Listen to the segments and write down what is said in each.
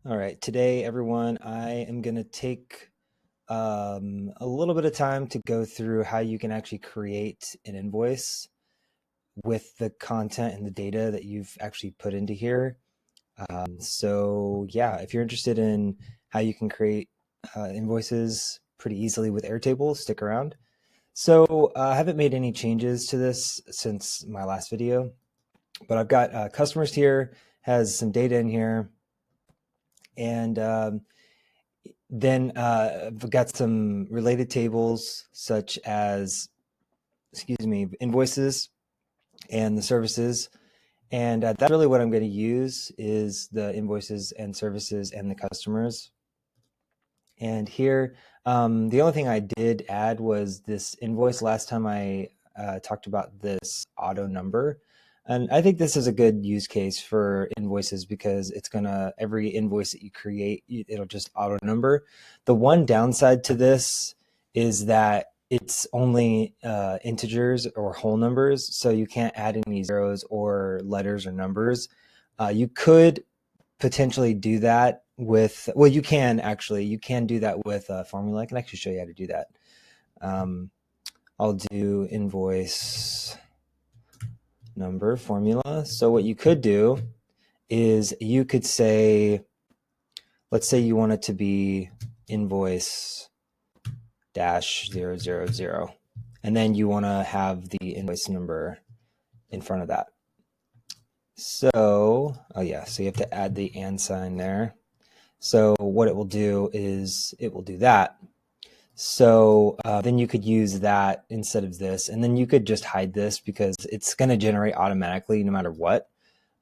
All right, today, everyone, I am going to take a little bit of time to go through how you can actually create an invoice with the content and the data that you've actually put into here. Yeah, if you're interested in how you can create invoices pretty easily with Airtable, stick around. I haven't made any changes to this since my last video, but I've got customers here, has some data in here, and then I've got some related tables such as, invoices and the services. And that's really what I'm going to use is the invoices and services and the customers. And here, the only thing I did add was this invoice. Last time I talked about this auto number. And I think this is a good use case for invoices because it's gonna, every invoice that you create, it'll just auto number. The one downside to this is that it's only integers or whole numbers, so you can't add any zeros or letters or numbers. You could potentially do that with, well, you can actually, you can do that with a formula. I can actually show you how to do that. I'll do invoice number formula. So what you could do is you could say, let's say you want it to be invoice dash 000, and then you want to have the invoice number in front of that. So, oh yeah, so you have to add the and sign there. So what it will do is it will do that. So then you could use that instead of this, and then you could just hide this because it's going to generate automatically no matter what.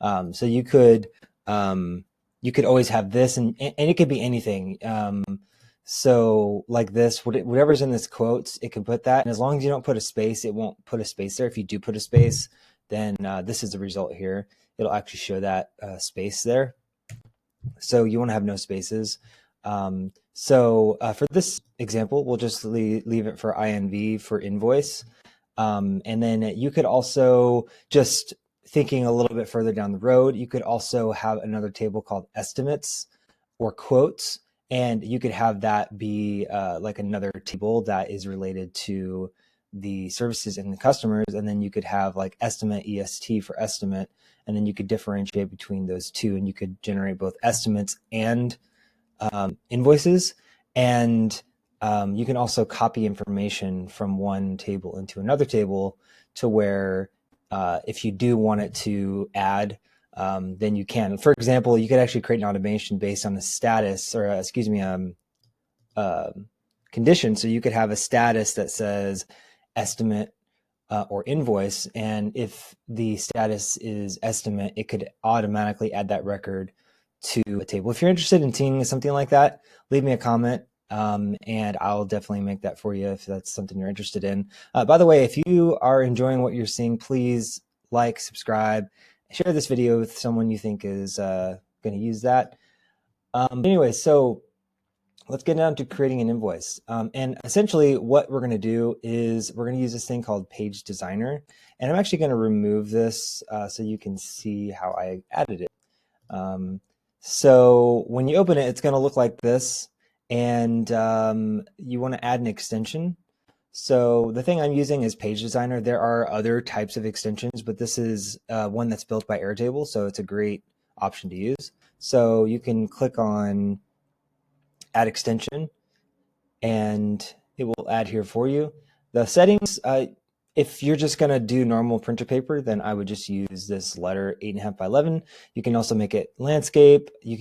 So you could always have this, and it could be anything. So like this, whatever's in this quotes, it can put that, and as long as you don't put a space, it won't put a space there. If you do put a space, then this is the result here. It'll actually show that space there. So you want to have no spaces. For this example, we'll just leave it for INV for invoice. And then you could also, just thinking a little bit further down the road, you could also have another table called estimates or quotes. And you could have that be like another table that is related to the services and the customers. And then you could have like estimate EST for estimate. And then you could differentiate between those two, and you could generate both estimates and invoices. And you can also copy information from one table into another table to where if you do want it to add, then you can. For example, you could actually create an automation based on the status, or condition. So you could have a status that says estimate or invoice, and if the status is estimate, it could automatically add that record to a table. If you're interested in seeing something like that, leave me a comment, and I'll definitely make that for you if that's something you're interested in. By the way, if you are enjoying what you're seeing, please like, subscribe, share this video with someone you think is going to use that. Anyway, so let's get down to creating an invoice. And essentially what we're going to do is we're going to use this thing called Page Designer. And I'm actually going to remove this so you can see how I added it. So when you open it, it's going to look like this. And you want to add an extension. So the thing I'm using is Page Designer. There are other types of extensions, but this is one that's built by Airtable. So it's a great option to use. So you can click on add extension, and it will add here for you. The settings, if you're just gonna do normal printer paper, then I would just use this letter 8.5 by 11. You can also make it landscape. You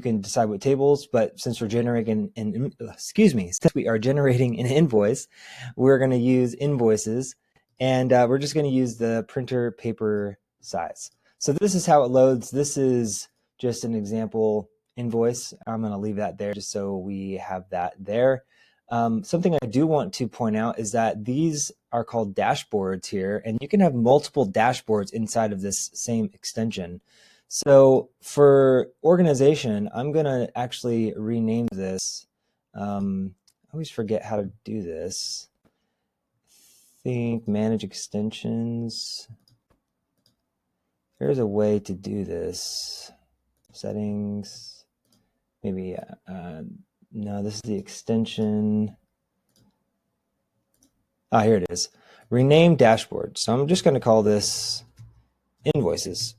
can decide what tables, but since we're generating since we are generating an invoice, we're gonna use invoices, and we're just gonna use the printer paper size. So this is how it loads. This is just an example invoice. I'm going to leave that there just so we have that there. Something I do want to point out is that these are called dashboards here, and you can have multiple dashboards inside of this same extension. So for organization, I'm going to actually rename this. I always forget how to do this. Think manage extensions. There's a way to do this. Settings. maybe, no, this is the extension. Ah, here it is. Rename dashboard. So I'm just going to call this invoices,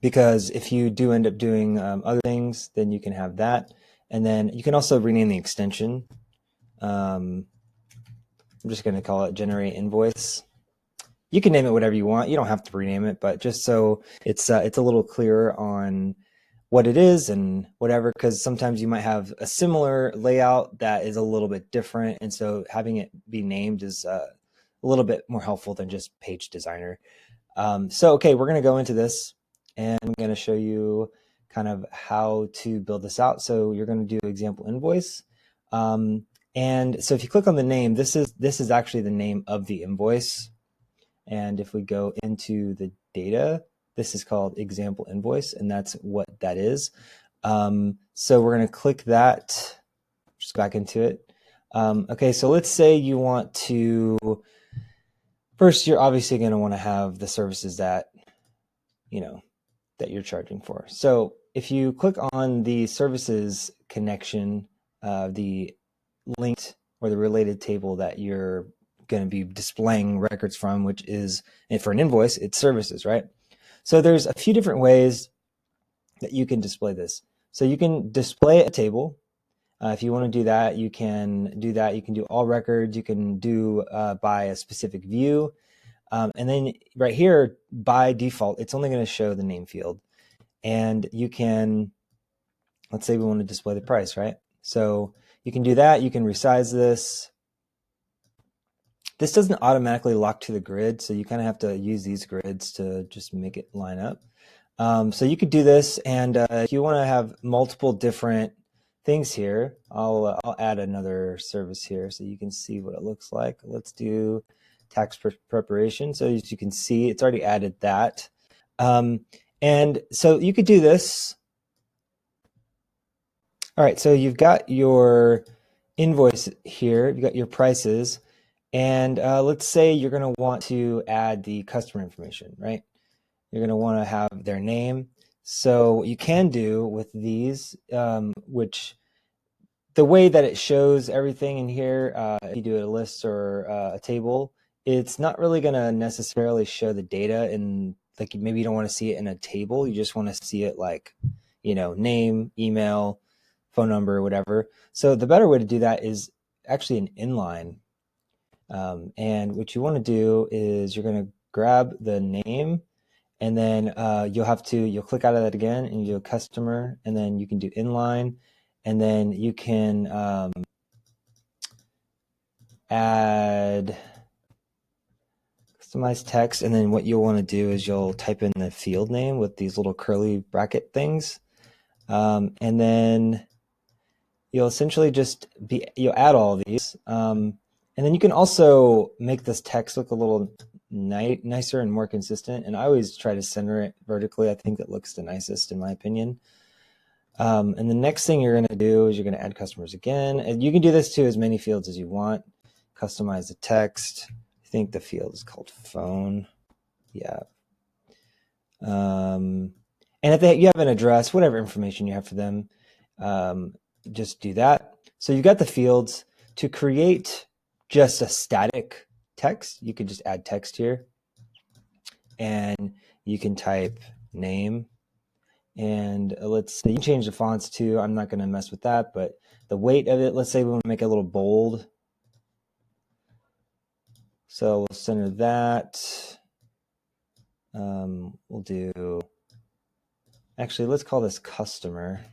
because if you do end up doing other things, then you can have that. And then you can also rename the extension. I'm just going to call it generate invoice. You can name it whatever you want. You don't have to rename it, but just so it's a little clearer on what it is and whatever, because sometimes you might have a similar layout that is a little bit different. And so having it be named is a little bit more helpful than just page designer. So, okay, we're going to go into this and I'm going to show you kind of how to build this out. So you're going to do example invoice. And so if you click on the name, this is actually the name of the invoice. And if we go into the data, this is called example invoice, and that's what that is. So we're going to click that, just back into it. Okay, so let's say you want to, first you're obviously going to want to have the services that, that you're charging for. So if you click on the services connection, the linked or the related table that you're going to be displaying records from, which is, and for an invoice, it's services, right? So there's a few different ways that you can display this. So you can display a table. If you want to do that, you can do that. You can do all records. You can do by a specific view. And then right here, by default, it's only going to show the name field. And you can, let's say we want to display the price, right? So you can do that. You can resize this. This doesn't automatically lock to the grid, so you kind of have to use these grids to just make it line up. So you could do this, and if you want to have multiple different things here, I'll add another service here so you can see what it looks like. Let's do tax preparation. So as you can see, it's already added that. And so you could do this. All right, so you've got your invoice here, you've got your prices, and let's say you're going to want to add the customer information, right? You're going to want to have their name. So what you can do with these, which the way that it shows everything in here, if you do a list or a table, it's not really going to necessarily show the data in, like, maybe you don't want to see it in a table. You just want to see it like, name, email, phone number, whatever. So the better way to do that is actually an inline. And what you want to do is you're going to grab the name, and then you'll click out of that again and you do customer, and then you can do inline, and then you can add customize text. And then what you'll want to do is you'll type in the field name with these little curly bracket things. And then you'll essentially you'll add all of these. And then you can also make this text look a little nicer and more consistent. And I always try to center it vertically. I think it looks the nicest in my opinion. And the next thing you're going to do is you're going to add customers again. And you can do this to as many fields as you want. Customize the text. I think the field is called phone. Yeah. And if you have an address, whatever information you have for them, just do that. So you've got the fields. To create just a static text, you could just add text here, and you can type name, and let's say you can change the fonts too. I'm not going to mess with that, but the weight of it, let's say we want to make it a little bold, so we'll center that. We'll do, actually, let's call this customer.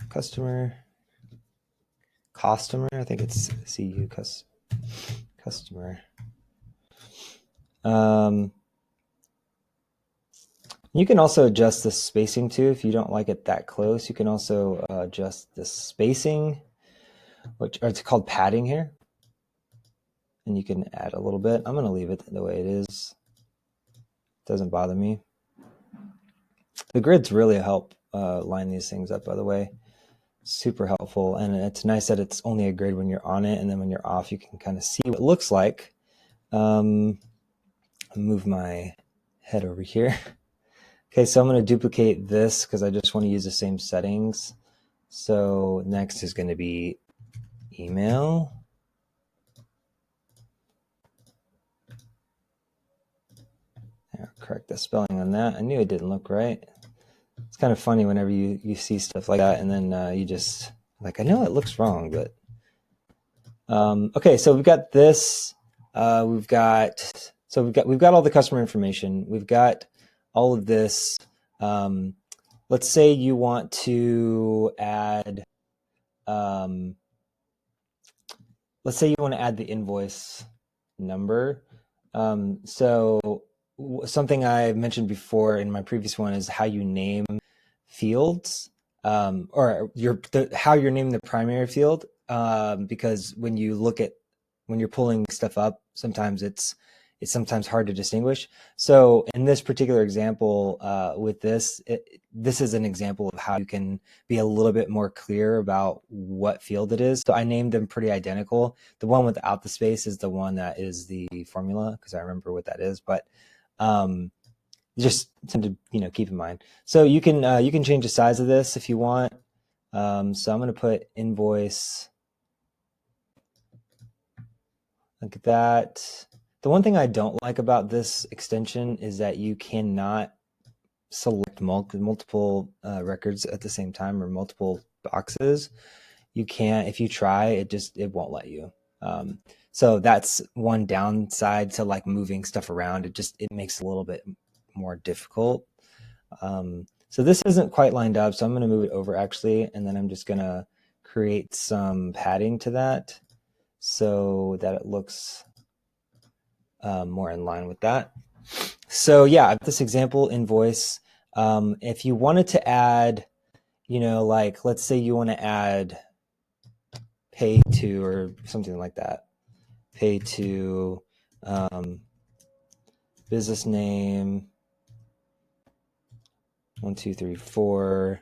Customer, I think it's CU, customer. You can also adjust the spacing too. If you don't like it that close, you can also adjust the spacing, or it's called padding here. And you can add a little bit. I'm going to leave it the way it is. It doesn't bother me. The grids really help line these things up, by the way. Super helpful. And it's nice that it's only a grid when you're on it, and then when you're off, you can kind of see what it looks like. Move my head over here. Okay, so I'm going to duplicate this because I just want to use the same settings. So next is going to be email. I'll correct the spelling on that. I knew it didn't look right. It's kind of funny whenever you see stuff like that, and then you just like, I know it looks wrong, but okay. So we've got this. We've got all the customer information. We've got all of this. Let's say you want to add. Let's say you want to add the invoice number. So something I mentioned before in my previous one is how you name fields, or how you're naming the primary field, because when you're pulling stuff up, sometimes it's sometimes hard to distinguish. So in this particular example, with this is an example of how you can be a little bit more clear about what field it is. So I named them pretty identical. The one without the space is the one that is the formula, because I remember what that is, but just something to keep in mind. So you can change the size of this if you want. So I'm going to put invoice. Look at that. The one thing I don't like about this extension is that you cannot select multiple records at the same time, or multiple boxes. You can't. If you try, it won't let you. So that's one downside to like moving stuff around. It makes it a little bit more difficult. So this isn't quite lined up, so I'm going to move it over actually, and then I'm just going to create some padding to that so that it looks more in line with that. So yeah, this example invoice, if you wanted to add, like let's say you want to add pay to or something like that, pay to business name 1 2 3 4,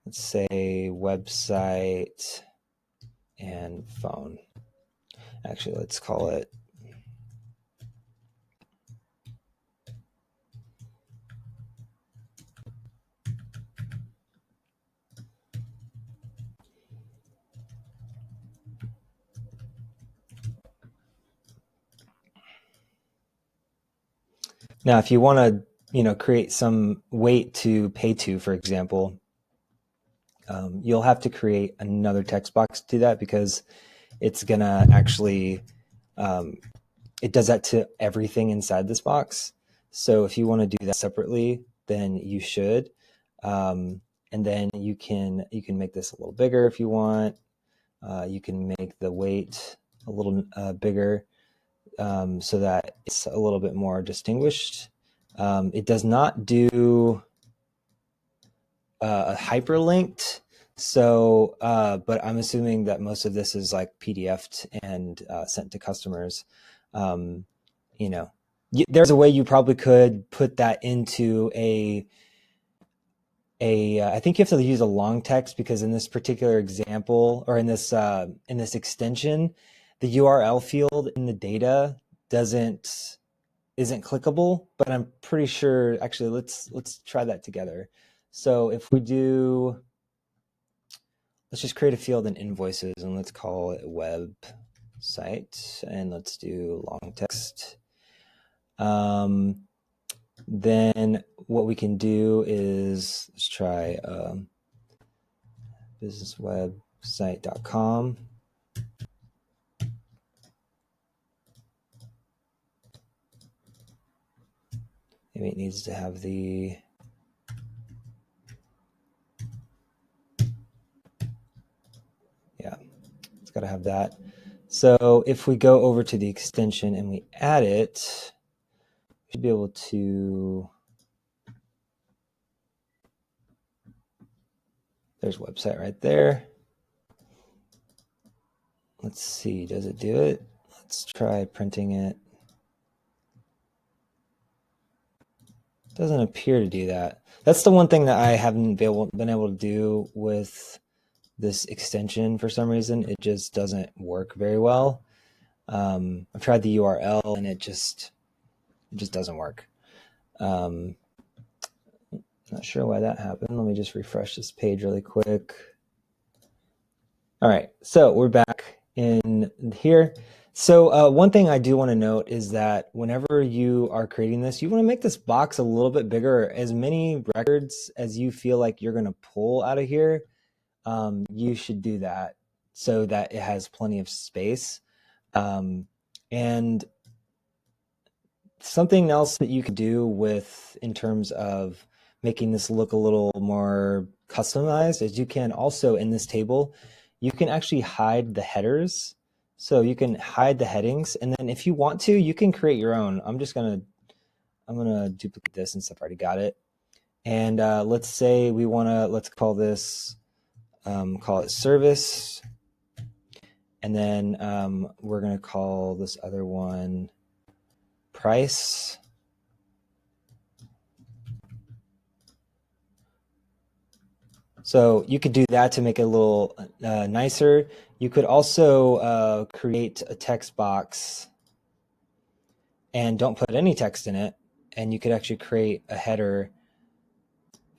let's say website and phone. Actually, let's call it now. If you want to create some weight to pay to, for example, you'll have to create another text box to do that, because it's gonna actually it does that to everything inside this box. So if you want to do that separately, then you should, and then you can make this a little bigger if you want. You can make the weight a little bigger, so that it's a little bit more distinguished. It does not do hyperlinked. So, but I'm assuming that most of this is like PDF'd and sent to customers. There's a way you probably could put that into I think you have to use a long text, because in this particular example, or in this extension, the URL field in the data isn't clickable, but I'm pretty sure, actually, let's try that together. So if we do, let's just create a field in invoices, and let's call it website, and let's do long text. Then what we can do is, let's try businesswebsite.com. Maybe it needs to have the, yeah, it's got to have that. So if we go over to the extension and we add it, we should be able to, there's website right there. Let's see, does it do it? Let's try printing it. Doesn't appear to do that. That's the one thing that I haven't been able to do with this extension for some reason. It just doesn't work very well. I've tried the URL and it just doesn't work. Not sure why that happened. Let me just refresh this page really quick. All right, so we're back in here. So one thing I do want to note is that whenever you are creating this, you want to make this box a little bit bigger. As many records as you feel like you're going to pull out of here, you should do that so that it has plenty of space. And something else that you could do with in terms of making this look a little more customized is you can also in this table, you can actually hide the headers. So you can hide the headings, and then if you want to, you can create your own. I'm gonna duplicate this since I've already got it. And let's say we wanna, let's call this, call it service. And then we're gonna call this other one price. So you could do that to make it a little nicer. You could also create a text box and don't put any text in it. And you could actually create a header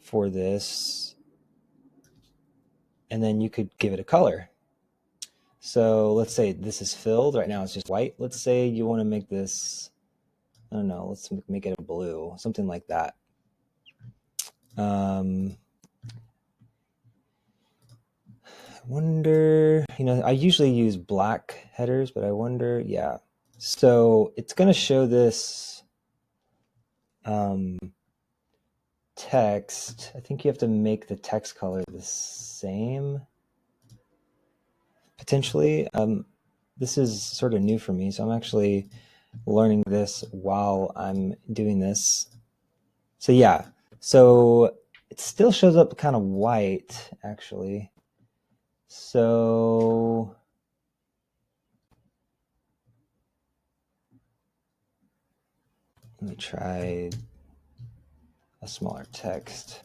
for this. And then you could give it a color. So let's say this is filled. Right now it's just white. Let's say you want to make this, I don't know, let's make it a blue, something like that. I wonder, I usually use black headers, but I wonder, yeah. So it's going to show this text. I think you have to make the text color the same, potentially. This is sort of new for me, so I'm actually learning this while I'm doing this. So yeah, so it still shows up kind of white, actually. So let me try a smaller text.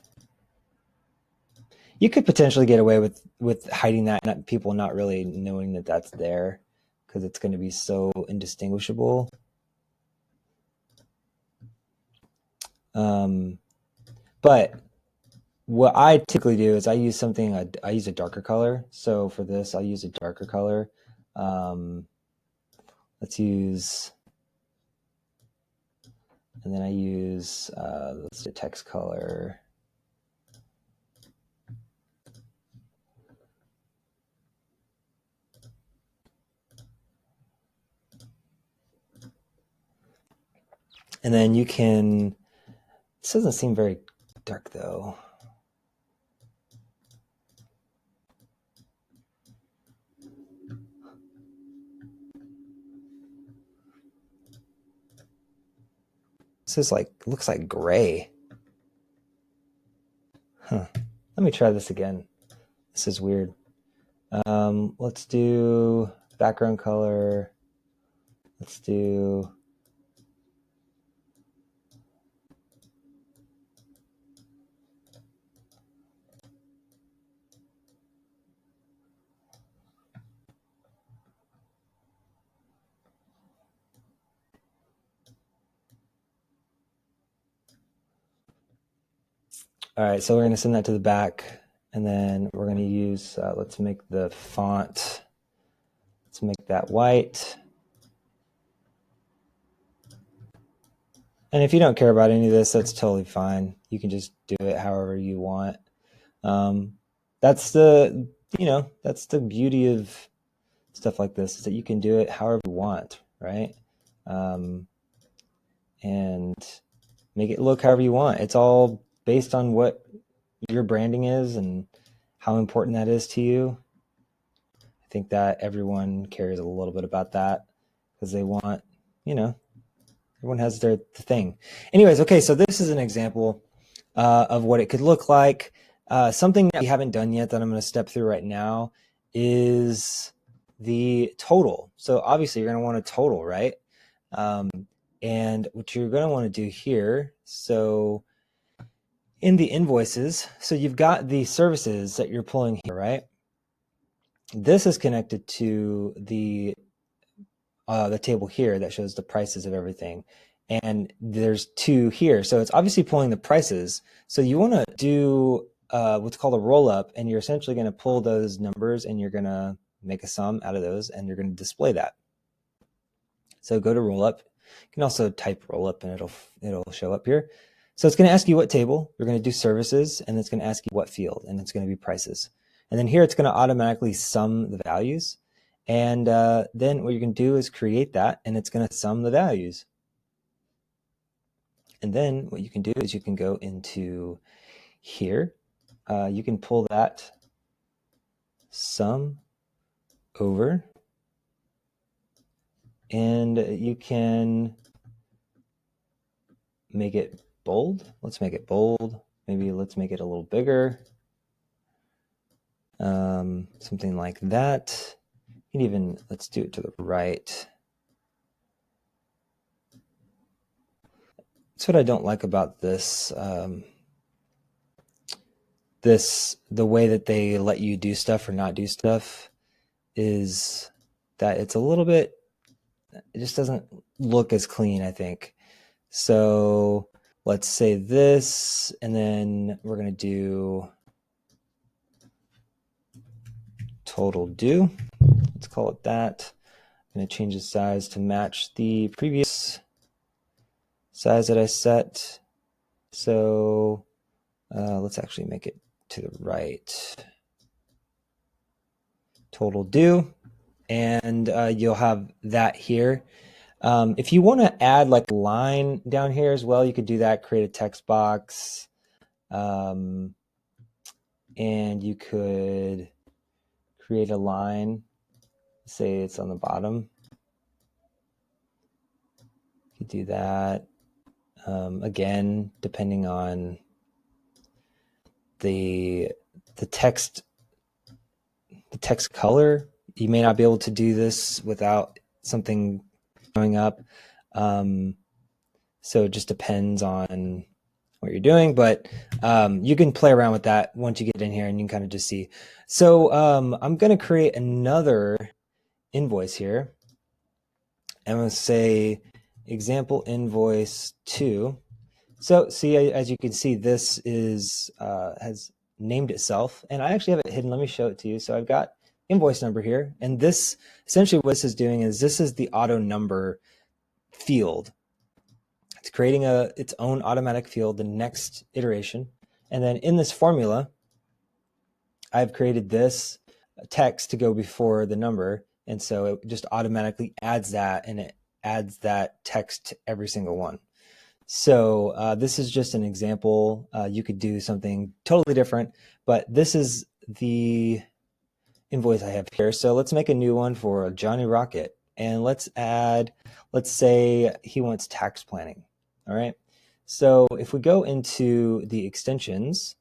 You could potentially get away with hiding that, and people not really knowing that that's there, because it's going to be so indistinguishable. But what I typically do is I use a darker color. So for this, I'll use a darker color. Let's use, and then I use, let's do text color. And then you can, this doesn't seem very dark though. This is looks like gray. Huh. Let me try this again. This is weird. Let's do background color. Let's do, all right, so we're going to send that to the back, and then we're going to use, let's make the font, let's make that white. And if you don't care about any of this, that's totally fine. You can just do it however you want. That's the, that's the beauty of stuff like this, is that you can do it however you want, right? And make it look however you want. It's all based on what your branding is and how important that is to you. I think that everyone cares a little bit about that, because they want, everyone has their thing. Anyways, okay, so this is an example of what it could look like. Something that we haven't done yet that I'm going to step through right now is the total. So obviously you're going to want a total, right? And what you're going to want to do here, so in the invoices, so you've got the services that you're pulling here, right? this is connected to the table here that shows the prices of everything. And there's 2 here. So it's obviously pulling the prices. So you want to do what's called a roll up, and you're essentially going to pull those numbers and you're going to make a sum out of those, and you're going to display that. So go to roll up. You can also type roll up and it'll show up here. So it's going to ask you what table. You're going to do services, and it's going to ask you what field, and it's going to be prices. And then here it's going to automatically sum the values. And then what you can do is create that, and it's going to sum the values. And then what you can do is you can go into here. You can pull that sum over, and you can make it bold. Let's make it bold. Maybe let's make it a little bigger. Something like that. You can even, let's do it to the right. That's what I don't like about this. The way that they let you do stuff or not do stuff is that it's a little bit, it just doesn't look as clean, I think. So let's say this, and then we're going to do total due. Let's call it that. I'm going to change the size to match the previous size that I set. So let's actually make it to the right. Total due, and you'll have that here. If you want to add like a line down here as well, you could do that. Create a text box, and you could create a line. Say it's on the bottom. You could do that. Again, depending on the text color, you may not be able to do this without something showing up. So it just depends on what you're doing, but you can play around with that once you get in here, and you can kind of just see. So I'm going to create another invoice here. I'm going to say example invoice 2. So see, as you can see, this is has named itself, and I actually have it hidden. Let me show it to you. So I've got invoice number here, and this essentially what this is doing is this is the auto number field. It's creating its own automatic field, the next iteration. And then in this formula, I've created this text to go before the number. And so it just automatically adds that, and it adds that text to every single one. So this is just an example. You could do something totally different, but this is the invoice I have here. So let's make a new one for Johnny Rocket, and let's say he wants tax planning. All right. So if we go into the extensions,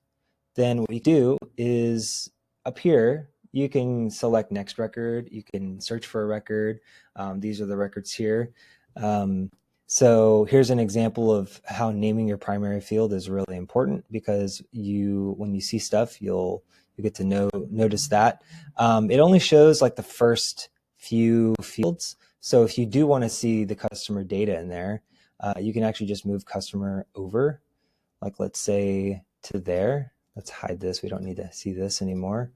then what we do is up here, you can select next record. You can search for a record. These are the records here. So here's an example of how naming your primary field is really important, because when you see stuff, you get to notice that. It only shows like the first few fields. So if you do want to see the customer data in there, you can actually just move customer over, like let's say to there. Let's hide this. We don't need to see this anymore.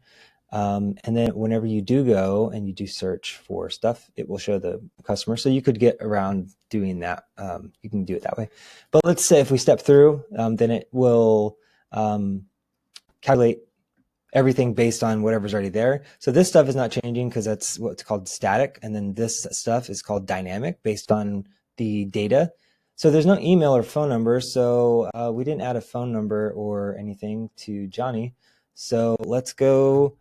And then whenever you do go and you do search for stuff, it will show the customer. So you could get around doing that. You can do it that way. But let's say if we step through, then it will calculate everything based on whatever's already there. So this stuff is not changing because that's what's called static. And then this stuff is called dynamic based on the data. So there's no email or phone number. So we didn't add a phone number or anything to Johnny. So let's go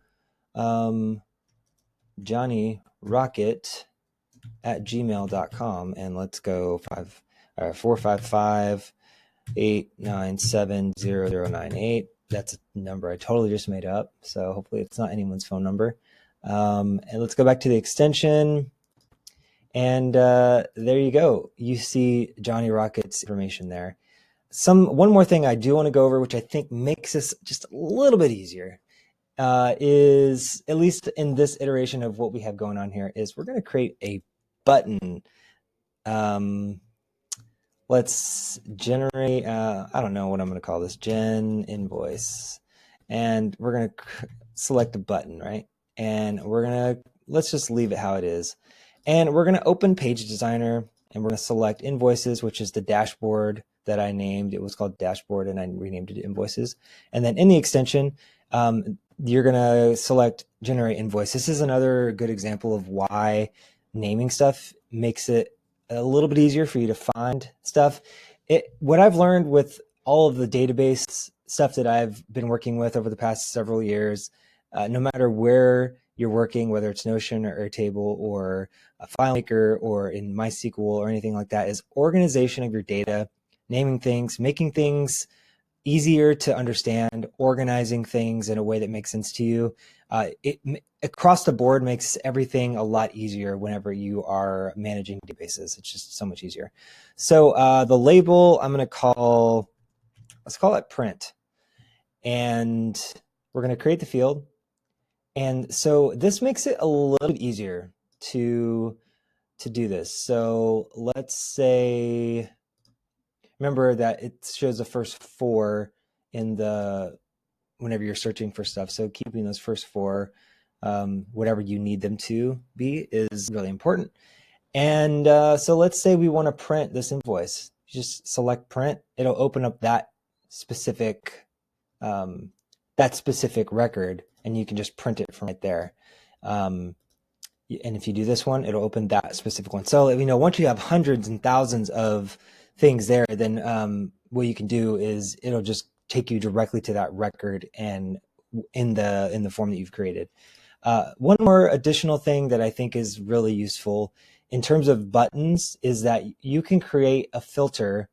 johnnyrocket@gmail.com, and let's go 455-897-0098. That's a number I totally just made up, so hopefully it's not anyone's phone number. And let's go back to the extension, and there you go. You see Johnny Rocket's information there. One more thing I do want to go over, which I think makes this just a little bit easier, is, at least in this iteration of what we have going on here, is we're going to create a button. Let's generate, I don't know what I'm going to call this, gen invoice. And we're going to select a button, right? And let's just leave it how it is. And we're going to open Page Designer, and we're going to select Invoices, which is the dashboard that I named. It was called Dashboard, and I renamed it Invoices. And then in the extension, you're going to select Generate Invoice. This is another good example of why naming stuff makes it a little bit easier for you to find stuff. What I've learned with all of the database stuff that I've been working with over the past several years, no matter where you're working, whether it's Notion or Airtable or a FileMaker or in MySQL or anything like that, is organization of your data, naming things, making things easier to understand, organizing things in a way that makes sense to you. It across the board makes everything a lot easier whenever you are managing databases. It's just so much easier. So the label I'm going to let's call it print. And we're going to create the field. And so this makes it a little bit easier to do this. So let's say, remember that it shows the first 4 in whenever you're searching for stuff. So keeping those first 4, whatever you need them to be, is really important. And so let's say we want to print this invoice. You just select print. It'll open up that specific record, and you can just print it from right there. And if you do this one, it'll open that specific one. So, once you have hundreds and thousands of things there, then what you can do is it'll just take you directly to that record and in the form that you've created. One more additional thing that I think is really useful in terms of buttons is that you can create a filter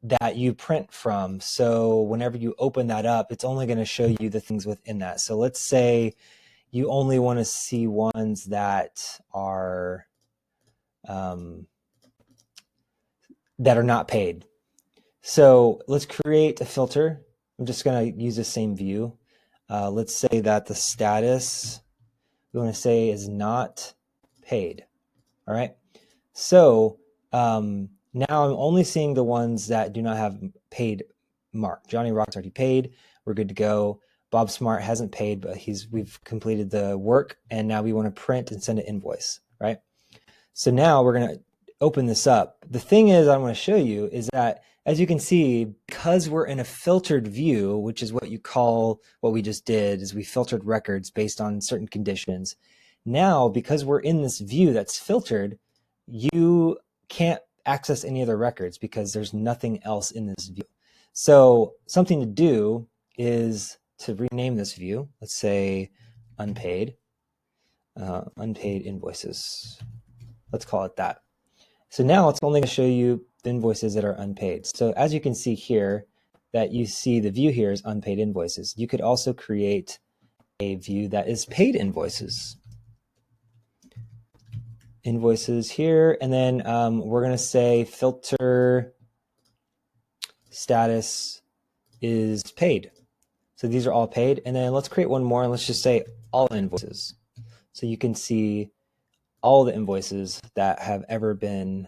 that you print from. So whenever you open that up, it's only going to show you the things within that. So let's say you only want to see ones that are not paid. So let's create a filter. I'm just going to use the same view. Let's say that the status we want to say is not paid. All right. So now I'm only seeing the ones that do not have paid mark. Johnny Rock's already paid. We're good to go. Bob Smart hasn't paid, but we've completed the work, and now we want to print and send an invoice, right? So now we're going to open this up. The thing is, I want to show you is that, as you can see, because we're in a filtered view, which is what we just did, is we filtered records based on certain conditions. Now, because we're in this view that's filtered, you can't access any other records because there's nothing else in this view. So something to do is to rename this view. Let's say unpaid invoices. Let's call it that. So now it's only going to show you the invoices that are unpaid. So as you can see here, that you see the view here is unpaid invoices. You could also create a view that is paid invoices. Invoices here, and then we're going to say filter status is paid. So these are all paid. And then let's create one more, and let's just say all invoices. So you can see all the invoices that have ever been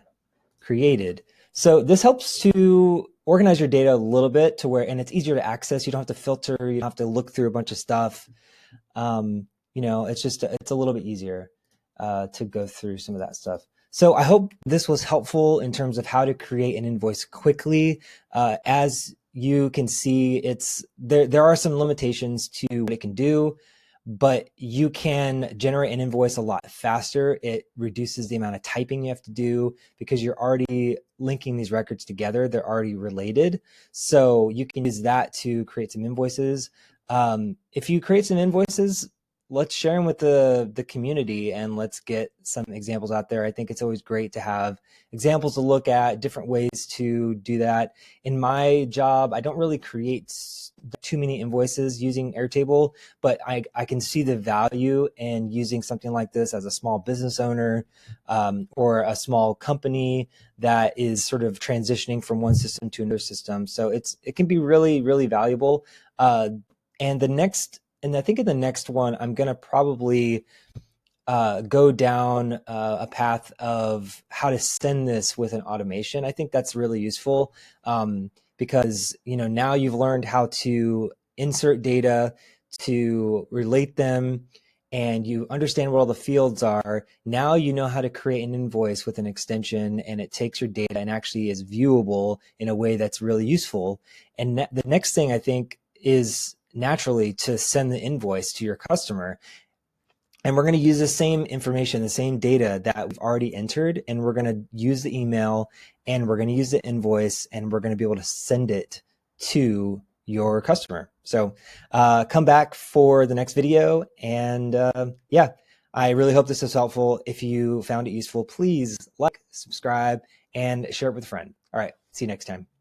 created. So this helps to organize your data a little bit to where, and it's easier to access. You don't have to filter. You don't have to look through a bunch of stuff. It's a little bit easier to go through some of that stuff. So I hope this was helpful in terms of how to create an invoice quickly. As you can see, there are some limitations to what it can do, but you can generate an invoice a lot faster. It reduces the amount of typing you have to do because you're already linking these records together. They're already related. So you can use that to create some invoices. If you create some invoices, let's share them with the community and let's get some examples out there. I think it's always great to have examples to look at, different ways to do that. In my job, I don't really create too many invoices using Airtable, but I can see the value in using something like this as a small business owner or a small company that is sort of transitioning from one system to another system. So it can be really, really valuable. And the next and I think in the next one, I'm going to probably go down a path of how to send this with an automation. I think that's really useful because now you've learned how to insert data, to relate them, and you understand what all the fields are. Now you know how to create an invoice with an extension, and it takes your data and actually is viewable in a way that's really useful. And the next thing I think is naturally to send the invoice to your customer. And we're going to use the same information, the same data that we've already entered, and we're going to use the email, and we're going to use the invoice, and we're going to be able to send it to your customer. So come back for the next video. And yeah, I really hope this was helpful. If you found it useful, please like, subscribe, and share it with a friend. All right, see you next time.